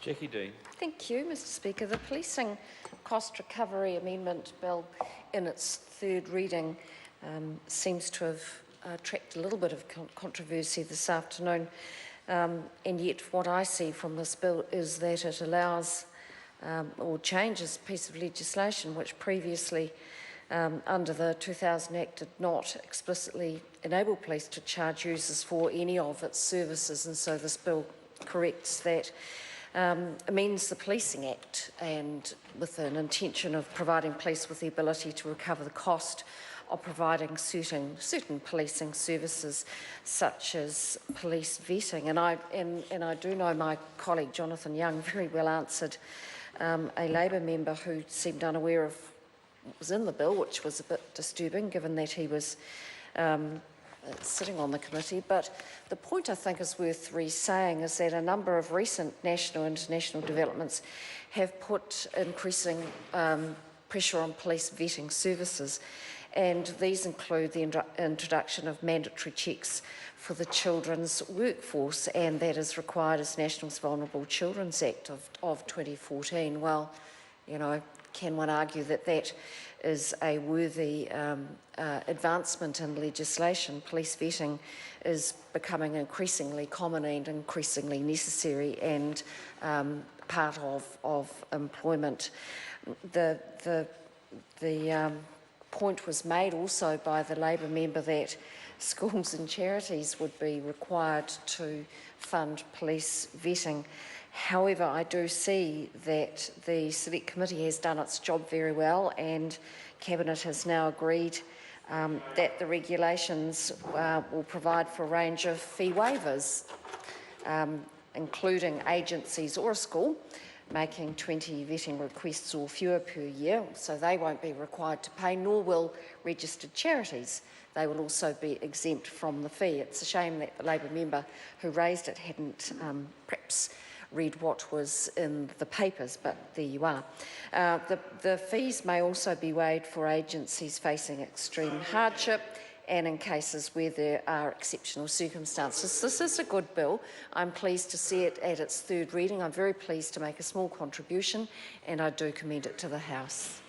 Jackie Dean. Thank you, Mr Speaker. The Policing Cost Recovery Amendment Bill in its third reading seems to have attracted a little bit of controversy this afternoon, and yet what I see from this bill is that it allows or changes a piece of legislation which previously under the 2000 Act did not explicitly enable police to charge users for any of its services, and so this bill corrects that. Amends the Policing Act, and with an intention of providing police with the ability to recover the cost of providing certain policing services, such as police vetting. And I do know my colleague Jonathan Young very well answered a Labour member who seemed unaware of what was in the bill, which was a bit disturbing given that he was sitting on the committee. But the point I think is worth re-saying is that a number of recent national and international developments have put increasing pressure on police vetting services, and these include the introduction of mandatory checks for the children's workforce, and that is required as National's Vulnerable Children's Act of 2014. Well, you know, can one argue that that is a worthy advancement in legislation? Police vetting is becoming increasingly common and increasingly necessary and part of employment. The point was made also by the Labour member that schools and charities would be required to fund police vetting. However, I do see that the Select Committee has done its job very well, and Cabinet has now agreed that the regulations will provide for a range of fee waivers, including agencies or a school making 20 vetting requests or fewer per year, so they won't be required to pay, nor will registered charities. They will also be exempt from the fee. It's a shame that the Labour member who raised it hadn't perhaps read what was in the papers, but there you are. The fees may also be waived for agencies facing extreme hardship and in cases where there are exceptional circumstances. This is a good bill. I'm pleased to see it at its third reading. I'm very pleased to make a small contribution, and I do commend it to the House.